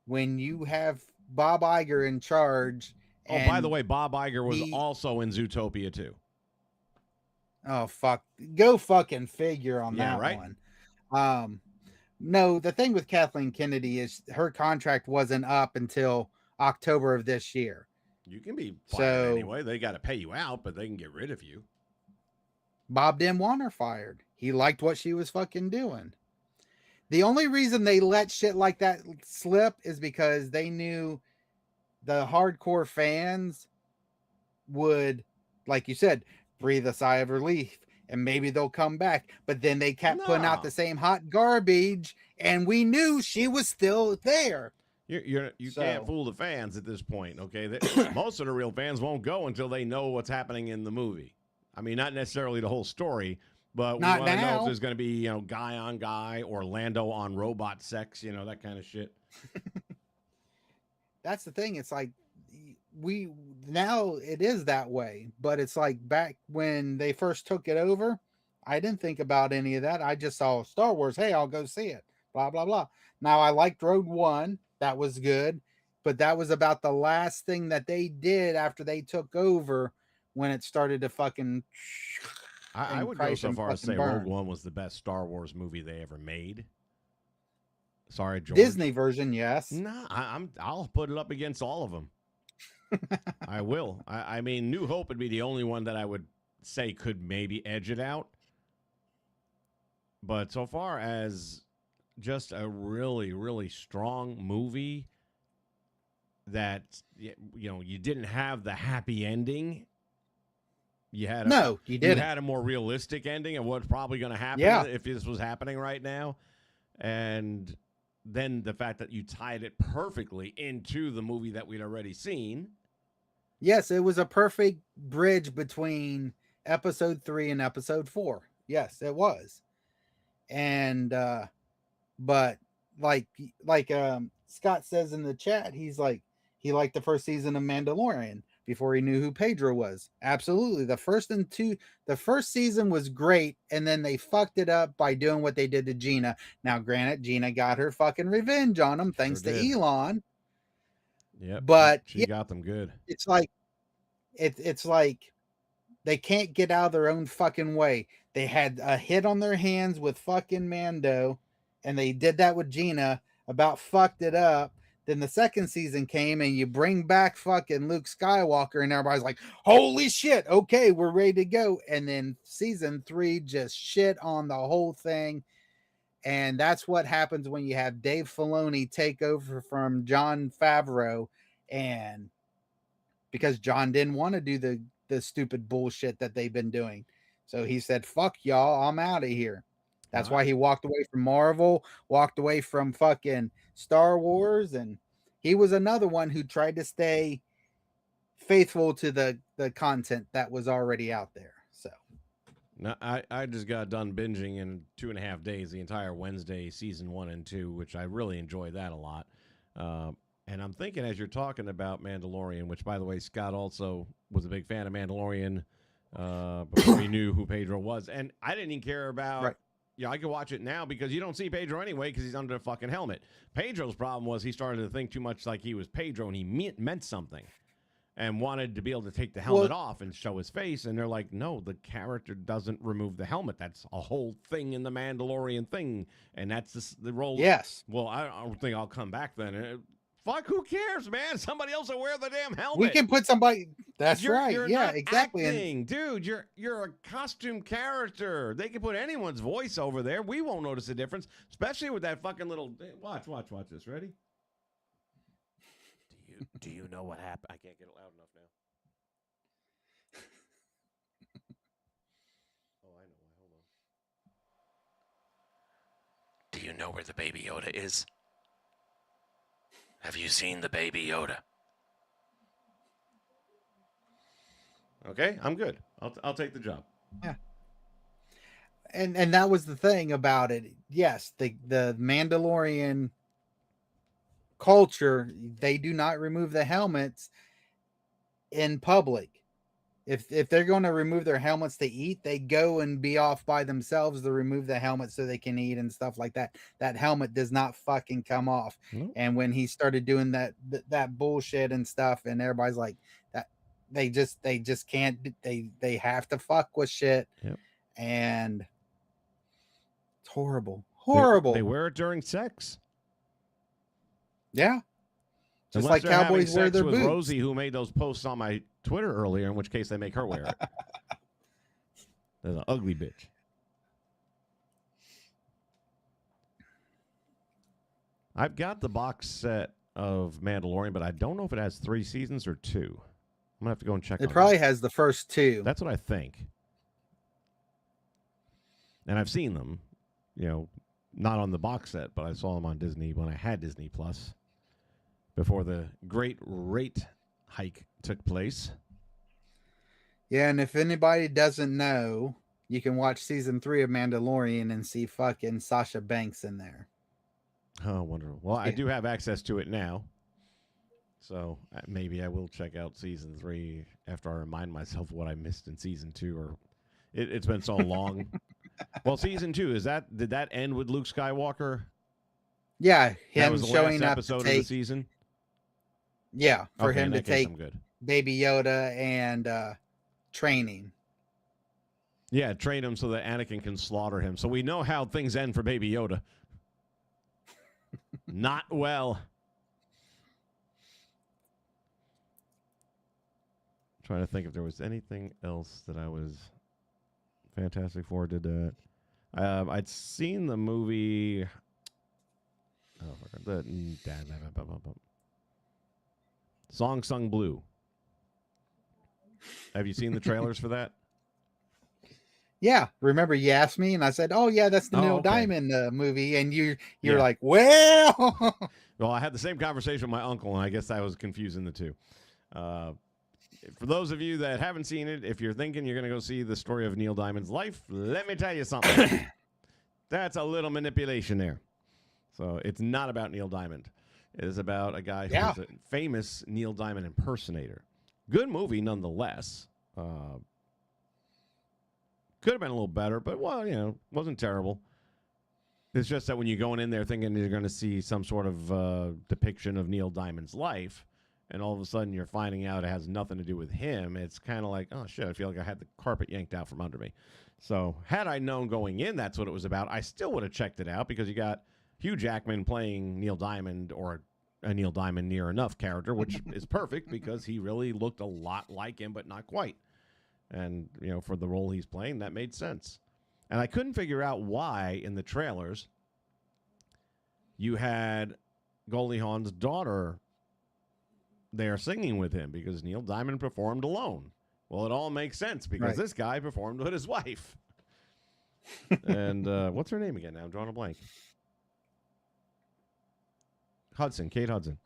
When you have Bob Iger in charge. Oh, by the way, Bob Iger was also in Zootopia too. Oh, fuck. Go fucking figure on that one. No, the thing with Kathleen Kennedy is her contract wasn't up until October of this year. You can be fired anyway. They got to pay you out, but they can get rid of you. Bob didn't want her fired. He liked what she was fucking doing. The only reason they let shit like that slip is because they knew the hardcore fans would, like you said, breathe a sigh of relief and maybe they'll come back. But then they kept putting out No. the same hot garbage, and we knew she was still there. You can't fool the fans at this point, okay? Most of the real fans won't go until they know what's happening in the movie. I mean, not necessarily the whole story, but we Not want to know if now. there's going to be, guy on guy or Lando on robot sex, that kind of shit. That's the thing. It's like now it is that way, but it's like back when they first took it over, I didn't think about any of that. I just saw Star Wars. Hey, I'll go see it. Blah blah blah. Now I liked Rogue One. That was good, but that was about the last thing that they did after they took over when it started to fucking. I would go so far as to say Rogue One was the best Star Wars movie they ever made. Sorry, George. Disney version, yes. No, I'll put it up against all of them. I will. I mean, New Hope would be the only one that I would say could maybe edge it out. But so far as just a really, really strong movie that, you didn't have the happy ending. You had you didn't. You had a more realistic ending of what's probably going to happen if this was happening right now. And then the fact that you tied it perfectly into the movie that we'd already seen. Yes, it was a perfect bridge between episode 3 and episode 4. Yes, it was. And but like Scott says in the chat, he's like he liked the first season of Mandalorian before he knew who Pedro was. Absolutely. The first season was great, and then they fucked it up by doing what they did to Gina. Now, granted, Gina got her fucking revenge on him thanks to Elon. Yeah, but she got them good. It's like it's like they can't get out of their own fucking way. They had a hit on their hands with fucking Mando, and they did that with Gina, about fucked it up. Then the second season came and you bring back fucking Luke Skywalker and everybody's like, holy shit, okay, we're ready to go. And then season 3 just shit on the whole thing. And that's what happens when you have Dave Filoni take over from Jon Favreau, and because John didn't want to do the stupid bullshit that they've been doing. So he said, fuck y'all, I'm out of here. That's why he walked away from Marvel, walked away from fucking Star Wars, and he was another one who tried to stay faithful to the content that was already out there. So now I just got done binging in 2.5 days the entire Wednesday season 1 and 2, which I really enjoyed that a lot. And I'm thinking as you're talking about Mandalorian, which by the way, Scott also was a big fan of Mandalorian before he knew who Pedro was, and I didn't even care about. Right. Yeah, I could watch it now because you don't see Pedro anyway because he's under a fucking helmet. Pedro's problem was he started to think too much like he was Pedro and he meant something and wanted to be able to take the helmet off and show his face. And they're like, no, the character doesn't remove the helmet. That's a whole thing in the Mandalorian thing. And that's the role. Yes. Well, I don't think I'll come back then. Fuck, who cares, man? Somebody else will wear the damn helmet. We can put somebody. That's right. You're yeah, not exactly. Acting. Dude, you're a costume character. They can put anyone's voice over there. We won't notice a difference, especially with that fucking little. Watch this. Ready? Do you know what happened? I can't get it loud enough now. Oh, I know. Hold on. Do you know where the Baby Yoda is? Have you seen the Baby Yoda? Okay, I'm good. I'll take the job. Yeah. And that was the thing about it. Yes, the Mandalorian culture, they do not remove the helmets in public. If they're going to remove their helmets to eat, they go and be off by themselves to remove the helmet so they can eat and stuff like that. That helmet does not fucking come off. Nope. And when he started doing that bullshit and stuff, and everybody's like that, they just can't. They have to fuck with shit. Yep. And it's horrible. They wear it during sex. Yeah. Just Unless like cowboys wear their with boots. Rosie, who made those posts on my Twitter earlier, in which case they make her wear it. That's an ugly bitch. I've got the box set of Mandalorian, but I don't know if it has 3 seasons or 2. I'm gonna have to go and check. It on probably that. has the first 2. That's what I think. And I've seen them, not on the box set, but I saw them on Disney when I had Disney Plus before the great rate hike took place. Yeah, and if anybody doesn't know, you can watch season 3 of Mandalorian and see fucking Sasha Banks in there. Oh, wonderful. Well, I do have access to it now. So maybe I will check out season 3 after I remind myself what I missed in season 2. Or it's been so long. Well, season 2, did that end with Luke Skywalker? Yeah, that him was the showing last up episode to take, of the season. Yeah, for Okay, him in to that case, take I'm good. Baby Yoda and training. Yeah, train him so that Anakin can slaughter him. So we know how things end for Baby Yoda. Not well. Trying to think if there was anything else that I was Fantastic Four did that. I'd seen the movie. Song Sung Blue. Have you seen the trailers for that? Yeah, remember you asked me, and I said, "Oh yeah, that's the Neil okay. Diamond movie," and you're like, "Well." Well, I had the same conversation with my uncle, and I guess I was confusing the two. For those of you that haven't seen it, if you're thinking you're going to go see the story of Neil Diamond's life, let me tell you something. That's a little manipulation there. So it's not about Neil Diamond. It is about a guy who's a famous Neil Diamond impersonator. Good movie nonetheless. Could have been a little better, but, wasn't terrible. It's just that when you're going in there thinking you're going to see some sort of depiction of Neil Diamond's life, and all of a sudden you're finding out it has nothing to do with him, it's kind of like, oh, shit, I feel like I had the carpet yanked out from under me. So had I known going in that's what it was about, I still would have checked it out, because you got Hugh Jackman playing Neil Diamond, or a Neil Diamond near enough character, which is perfect because he really looked a lot like him, but not quite. And, for the role he's playing, that made sense. And I couldn't figure out why in the trailers you had Goldie Hawn's daughter there singing with him, because Neil Diamond performed alone. Well, it all makes sense because this guy performed with his wife. And what's her name again now? I'm drawing a blank. Kate Hudson.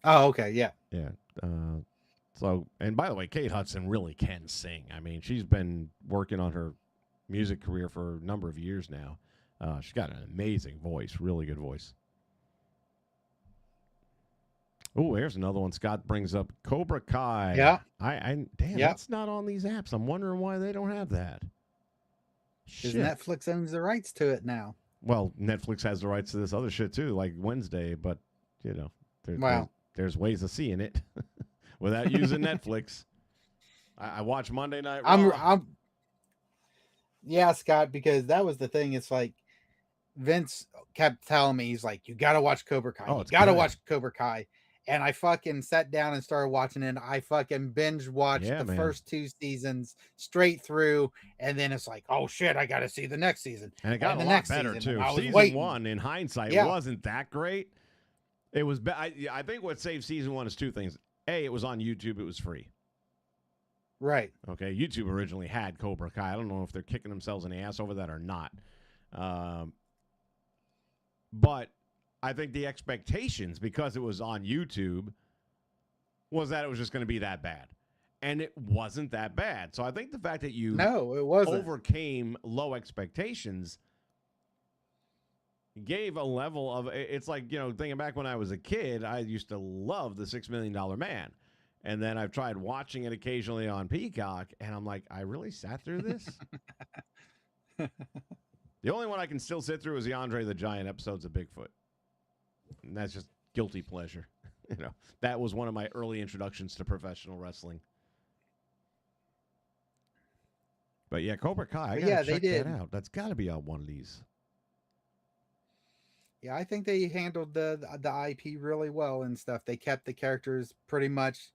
Oh, okay, yeah. Yeah. So, and by the way, Kate Hudson really can sing. I mean, she's been working on her music career for a number of years now. She's got an amazing voice, really good voice. Oh, here's another one. Scott brings up Cobra Kai. Yeah. That's not on these apps. I'm wondering why they don't have that. Because Netflix owns the rights to it now. Well, Netflix has the rights to this other shit too, like Wednesday, but there's ways of seeing it without using Netflix. I watch Monday Night Raw. Yeah, Scott, because that was the thing. It's like Vince kept telling me, he's like, you got to watch Cobra Kai. You got to watch Cobra Kai. And I fucking sat down and started watching it. I fucking binge watched first 2 seasons straight through. And then it's like, oh shit, I got to see the next season. And it got a lot better too. Season 1, in hindsight, wasn't that great. It was. I think what saved season 1 is 2 things. A, it was on YouTube. It was free. Right. Okay. YouTube originally had Cobra Kai. I don't know if they're kicking themselves in the ass over that or not. But I think the expectations, because it was on YouTube, was that it was just going to be that bad. And it wasn't that bad. So I think the fact that you it wasn't. overcame low expectations gave a level of, it's like, thinking back when I was a kid, I used to love the $6 Million Man. And then I've tried watching it occasionally on Peacock, and I'm like, I really sat through this? The only one I can still sit through is the Andre the Giant episodes of Bigfoot. And that's just guilty pleasure. That was one of my early introductions to professional wrestling. But yeah, Cobra Kai, I gotta check that out. That's got to be on one of these. Yeah, I think they handled the IP really well and stuff. They kept the characters pretty much,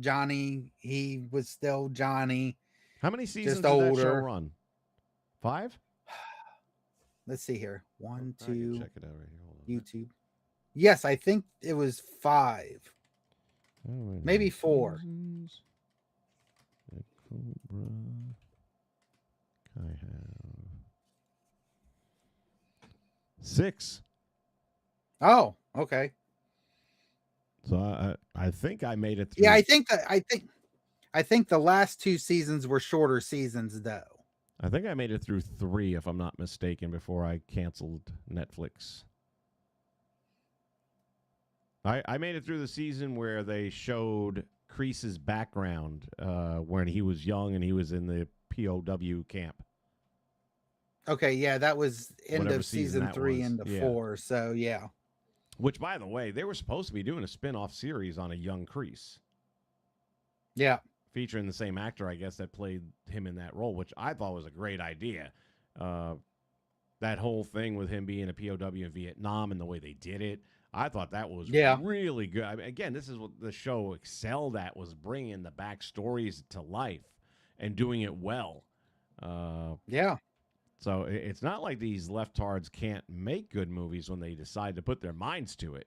Johnny, he was still Johnny. How many seasons did that show run? 5? Let's see here. 1, 2. Check it out right here. Hold on. YouTube. Yes, I think it was 5. Oh, Maybe 4. seasons. The Cobra. I have 6. Oh, okay. So I think I made it through. Yeah, I think the last 2 seasons were shorter seasons though. I think I made it through 3, if I'm not mistaken, before I canceled Netflix. I made it through the season where they showed Kreese's background when he was young and he was in the POW camp. Okay, yeah, that was end Whatever of season season that 3 was. into Yeah. 4. So yeah. Which, by the way, they were supposed to be doing a spin-off series on a young Kreese. Yeah. Featuring the same actor, I guess, that played him in that role, which I thought was a great idea. That whole thing with him being a POW in Vietnam and the way they did it, I thought that was really good. I mean, again, this is what the show excelled at, was bringing the backstories to life and doing it well. Yeah. So it's not like these leftards can't make good movies when they decide to put their minds to it.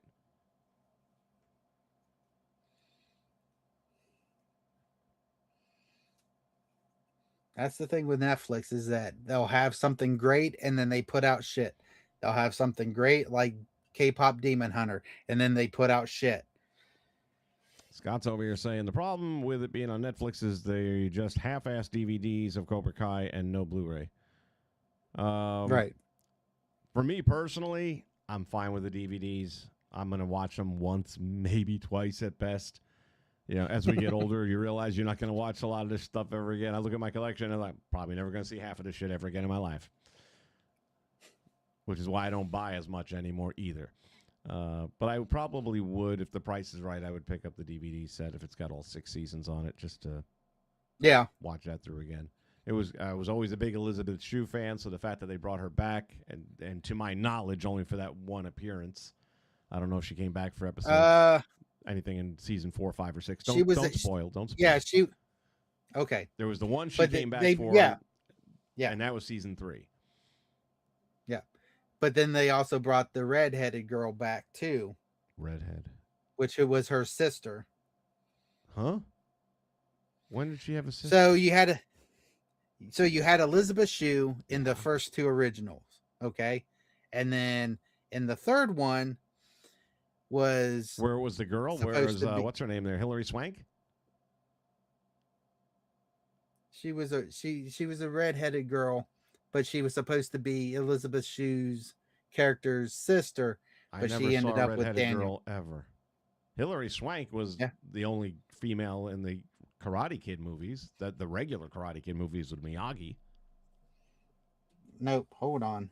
That's the thing with Netflix, is that they'll have something great and then they put out shit. They'll have something great like K-pop Demon Hunter, and then they put out shit. Scott's over here saying the problem with it being on Netflix is they just half-ass DVDs of Cobra Kai and no Blu-ray. Right. For me personally, I'm fine with the DVDs. I'm going to watch them once, maybe twice at best. You know, as we get older, you realize you're not going to watch a lot of this stuff ever again. I look at my collection and I'm like, probably never going to see half of this shit ever again in my life. Which is why I don't buy as much anymore either. But I probably would, if the price is right, I would pick up the DVD set if it's got all 6 seasons on it, just to watch that through again. I was always a big Elizabeth Shue fan, so the fact that they brought her back, and to my knowledge, only for that one appearance. I don't know if she came back for episode anything in season 4, 5, or 6. Don't spoil. Yeah, okay. There was the one she came back for. Yeah. And that was season 3. Yeah. But then they also brought the redheaded girl back too. Redhead. Which was her sister. Huh? When did she have a sister? So you had Elizabeth Shue in the first 2 originals, okay? And then in the third one was... Where was the girl? Where was, what's her name there? Hilary Swank? She was a redheaded girl, but she was supposed to be Elizabeth Shue's character's sister, but she ended up with Daniel. Girl ever. Hilary Swank was the only female in the Karate Kid movies, the regular Karate Kid movies with Miyagi. Nope. Hold on.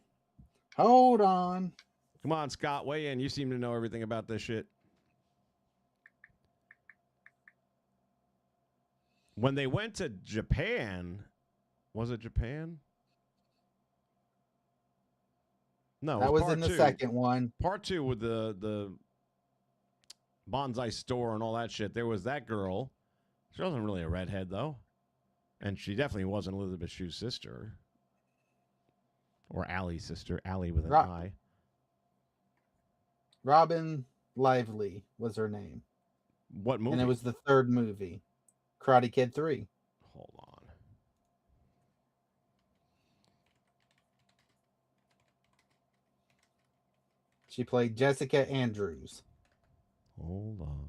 Come on, Scott, weigh in. You seem to know everything about this shit. When they went to Japan, was it Japan? No, that was in the second one. Part 2 with the bonsai store and all that shit. There was that girl. She wasn't really a redhead, though. And she definitely wasn't Elizabeth Shue's sister. Or Allie's sister. Allie with an I. Robin Lively was her name. What movie? And it was the third movie. Karate Kid 3. Hold on. She played Jessica Andrews. Hold on.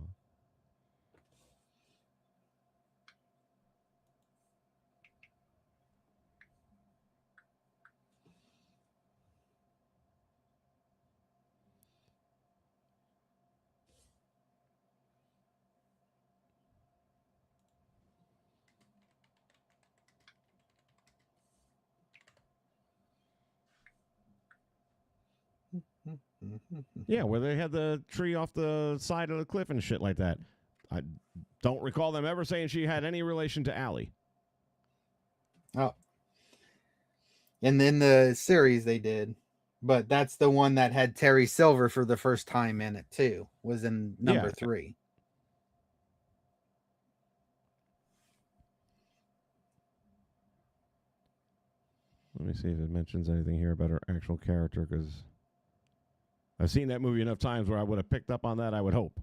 Yeah, where they had the tree off the side of the cliff and shit like that. I don't recall them ever saying she had any relation to Allie. Oh. And in the series they did. But that's the one that had Terry Silver for the first time in it too. Was in number 3. Let me see if it mentions anything here about her actual character, because I've seen that movie enough times where I would have picked up on that, I would hope.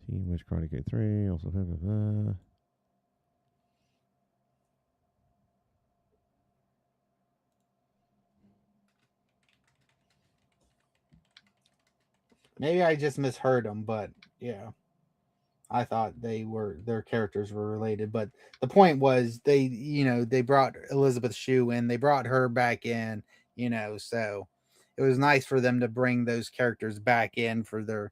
Teen Witch Karate Kid 3, also. Maybe I just misheard them, but yeah. I thought their characters were related, but the point was they brought Elizabeth Shue in, they brought her back in, so it was nice for them to bring those characters back in for their.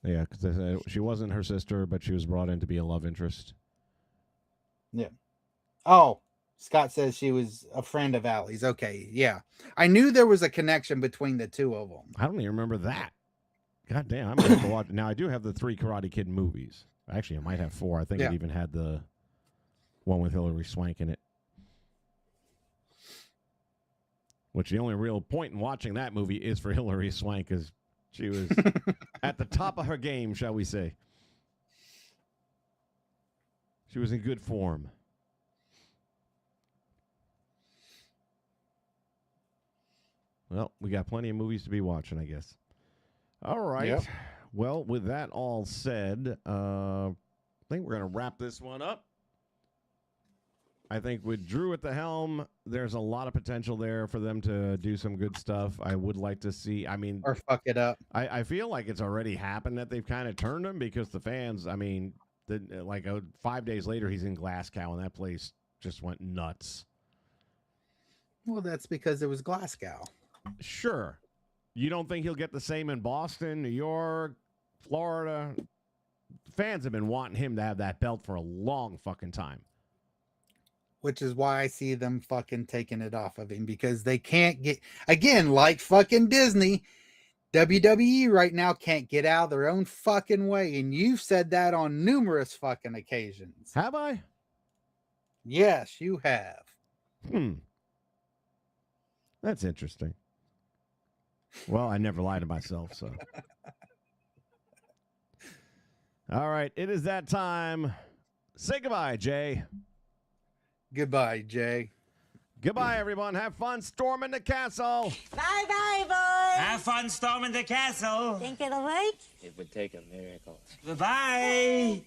Yeah, because she wasn't her sister, but she was brought in to be a love interest. Yeah. Oh, Scott says she was a friend of Allie's. Okay, yeah, I knew there was a connection between the two of them. I don't even remember that. God damn, I might have to watch. Now, I do have the 3 Karate Kid movies. Actually, I might have 4. I think it even had the one with Hilary Swank in it. Which the only real point in watching that movie is for Hilary Swank, because she was at the top of her game, shall we say. She was in good form. Well, we got plenty of movies to be watching, I guess. All right. Yep. Well, with that all said, I think we're going to wrap this one up. I think with Drew at the helm, there's a lot of potential there for them to do some good stuff. I would like to see, or fuck it up. I feel like it's already happened that they've kind of turned him, because the fans, 5 days later, he's in Glasgow, and that place just went nuts. Well, that's because it was Glasgow. Sure. You don't think he'll get the same in Boston, New York, Florida? Fans have been wanting him to have that belt for a long fucking time. Which is why I see them fucking taking it off of him, because they can't get, again, like fucking Disney, WWE right now can't get out of their own fucking way. And you've said that on numerous fucking occasions. Have I? Yes, you have. That's interesting. Well, I never lie to myself, so. All right, it is that time. Say goodbye, Jay. Goodbye, Jay. Goodbye, everyone. Have fun storming the castle. Bye-bye, boys. Have fun storming the castle. Think it'll work? It would take a miracle. Bye-bye.